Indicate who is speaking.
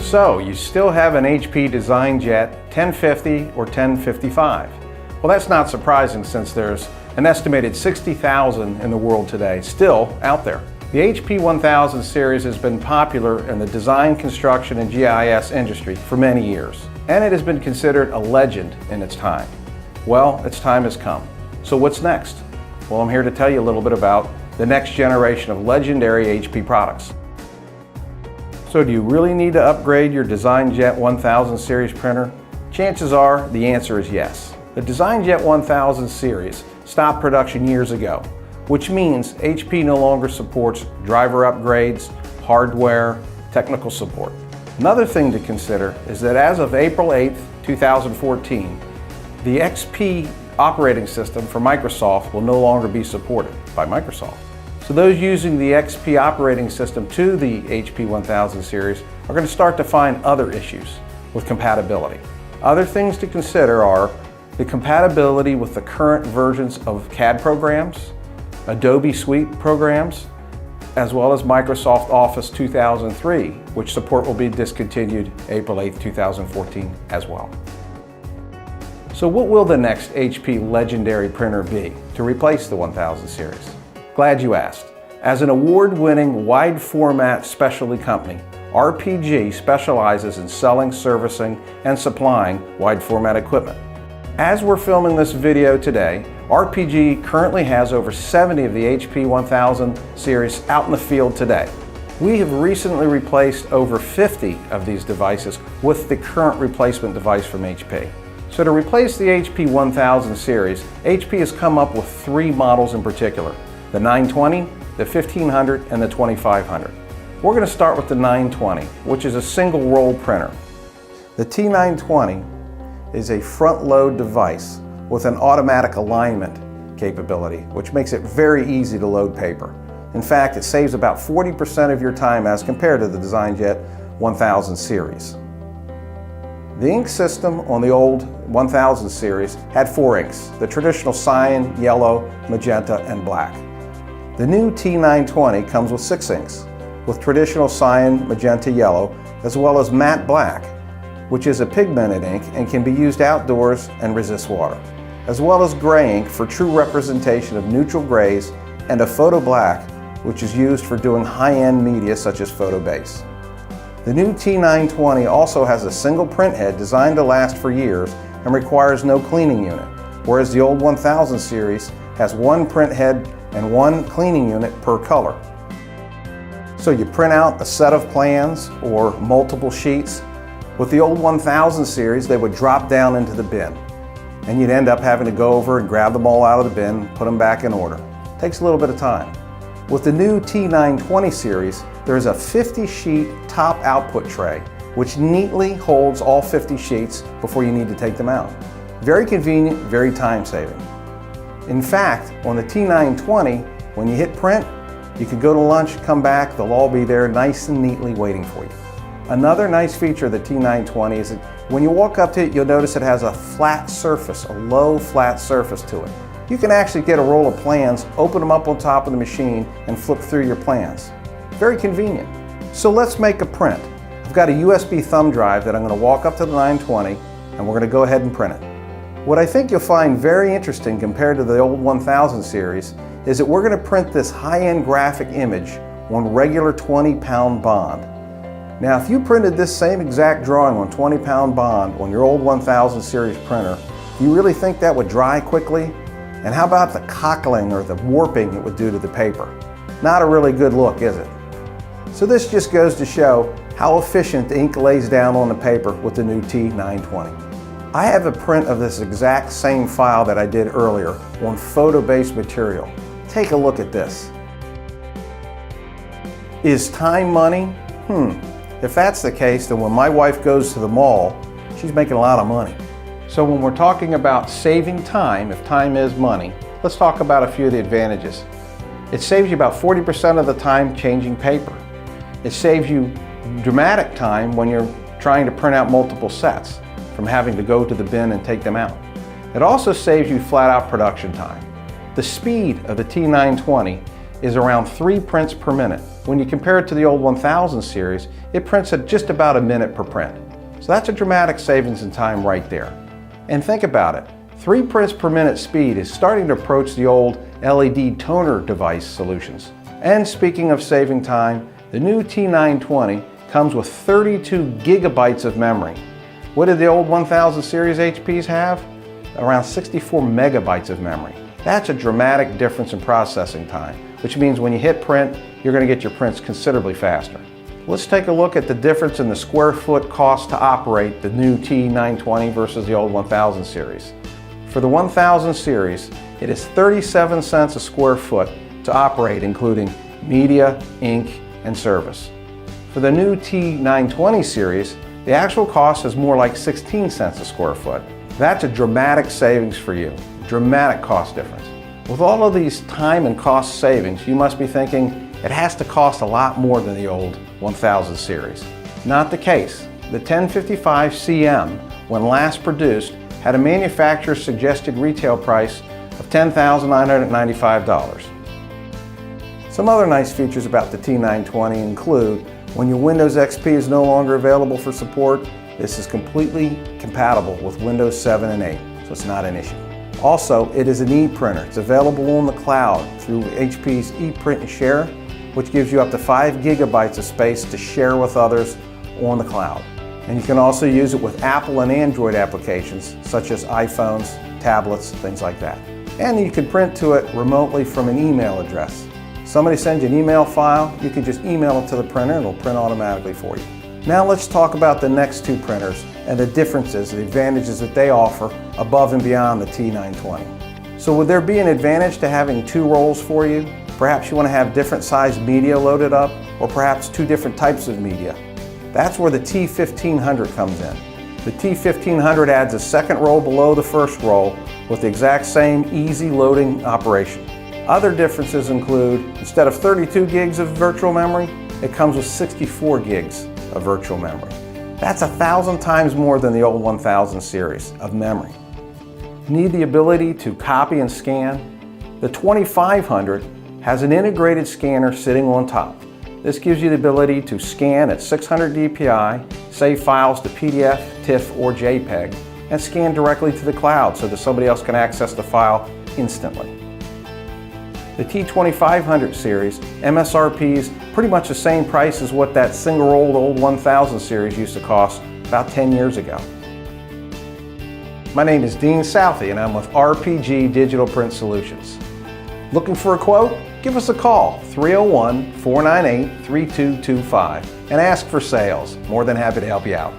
Speaker 1: So, you still have an HP DesignJet 1050 or 1055. Well, that's not surprising since there's an estimated 60,000 in the world today still out there. The HP 1000 series has been popular in the design, construction, and GIS industry for many years, and it has been considered a legend in its time. Well, its time has come. So what's next? Well, I'm here to tell you a little bit about the next generation of legendary HP products. So do you really need to upgrade your DesignJet 1000 series printer? Chances are the answer is yes. The DesignJet 1000 series stopped production years ago, which means HP no longer supports driver upgrades, hardware, technical support. Another thing to consider is that as of April 8, 2014, the XP operating system for Microsoft will no longer be supported by Microsoft. So those using the XP operating system to the HP 1000 series are going to start to find other issues with compatibility. Other things to consider are the compatibility with the current versions of CAD programs, Adobe Suite programs, as well as Microsoft Office 2003, which support will be discontinued April 8, 2014 as well. So what will the next HP legendary printer be to replace the 1000 series? Glad you asked. As an award-winning wide format specialty company, RPG specializes in selling, servicing, and supplying wide format equipment. As we're filming this video today, RPG currently has over 70 of the HP 1000 series out in the field today. We have recently replaced over 50 of these devices with the current replacement device from HP. So to replace the HP 1000 series, HP has come up with 3 models in particular: the 920, the 1500, and the 2500. We're going to start with the 920, which is a single roll printer. The T920 is a front load device with an automatic alignment capability, which makes it very easy to load paper. In fact, it saves about 40% of your time as compared to the DesignJet 1000 series. The ink system on the old 1000 series had 4 inks, the traditional cyan, yellow, magenta, and black. The new T920 comes with 6 inks, with traditional cyan, magenta, yellow, as well as matte black, which is a pigmented ink and can be used outdoors and resists water, as well as gray ink for true representation of neutral grays, and a photo black, which is used for doing high-end media such as photo base. The new T920 also has a single print head designed to last for years and requires no cleaning unit, whereas the old 1000 series has 1 print head and 1 cleaning unit per color. So you print out a set of plans or multiple sheets. With the old 1000 series, they would drop down into the bin, and you'd end up having to go over and grab them all out of the bin, put them back in order. Takes a little bit of time. With the new T920 series, there is a 50-sheet top output tray, which neatly holds all 50 sheets before you need to take them out. Very convenient, very time-saving. In fact, on the T920, when you hit print, you can go to lunch, come back, they'll all be there nice and neatly waiting for you. Another nice feature of the T920 is that when you walk up to it, you'll notice it has a flat surface, a low flat surface to it. You can actually get a roll of plans, open them up on top of the machine, and flip through your plans. Very convenient. So let's make a print. I've got a USB thumb drive that I'm going to walk up to the 920, and we're going to go ahead and print it. What I think you'll find very interesting compared to the old 1000 series is that we're going to print this high-end graphic image on regular 20-pound bond. Now, if you printed this same exact drawing on 20-pound bond on your old 1000 series printer, do you really think that would dry quickly? And how about the cockling or the warping it would do to the paper? Not a really good look, is it? So this just goes to show how efficient the ink lays down on the paper with the new T920. I have a print of this exact same file that I did earlier on photo-based material. Take a look at this. Is time money? If that's the case, then when my wife goes to the mall, she's making a lot of money. So when we're talking about saving time, if time is money, let's talk about a few of the advantages. It saves you about 40% of the time changing paper. It saves you dramatic time when you're trying to print out multiple sets from having to go to the bin and take them out. It also saves you flat out production time. The speed of the T920 is around 3 prints per minute. When you compare it to the old 1000 series, it prints at just about a minute per print. So that's a dramatic savings in time right there. And think about it, 3 prints per minute speed is starting to approach the old LED toner device solutions. And speaking of saving time, the new T920 comes with 32 gigabytes of memory. What did the old 1000 series HPs have? Around 64 megabytes of memory. That's a dramatic difference in processing time, which means when you hit print, you're going to get your prints considerably faster. Let's take a look at the difference in the square foot cost to operate the new T920 versus the old 1000 series. For the 1000 series, it is 37 cents a square foot to operate, including media, ink, and service. For the new T920 series, the actual cost is more like 16 cents a square foot. That's a dramatic savings for you, dramatic cost difference. With all of these time and cost savings, you must be thinking it has to cost a lot more than the old 1000 series. Not the case. The 1055 CM, when last produced, had a manufacturer's suggested retail price of $10,995. Some other nice features about the T920 include when your Windows XP is no longer available for support, this is completely compatible with Windows 7 and 8, so it's not an issue. Also, it is an e-printer. It's available on the cloud through HP's ePrint and Share, which gives you up to 5 gigabytes of space to share with others on the cloud. And you can also use it with Apple and Android applications, such as iPhones, tablets, things like that. And you can print to it remotely from an email address. Somebody sends you an email file, you can just email it to the printer and it'll print automatically for you. Now let's talk about the next two printers and the differences, the advantages that they offer above and beyond the T920. So would there be an advantage to having two rolls for you? Perhaps you want to have different sized media loaded up, or perhaps two different types of media. That's where the T1500 comes in. The T1500 adds a second roll below the first roll with the exact same easy loading operation. Other differences include, instead of 32 gigs of virtual memory, it comes with 64 gigs of virtual memory. That's 1,000 times more than the old 1000 series of memory. Need the ability to copy and scan? The 2500 has an integrated scanner sitting on top. This gives you the ability to scan at 600 dpi, save files to PDF, TIFF, or JPEG, and scan directly to the cloud so that somebody else can access the file instantly. The T2500 series, MSRP is pretty much the same price as what that single old 1000 series used to cost about 10 years ago. My name is Dean Southey and I'm with RPG Digital Print Solutions. Looking for a quote? Give us a call, 301-498-3225, and ask for sales. More than happy to help you out.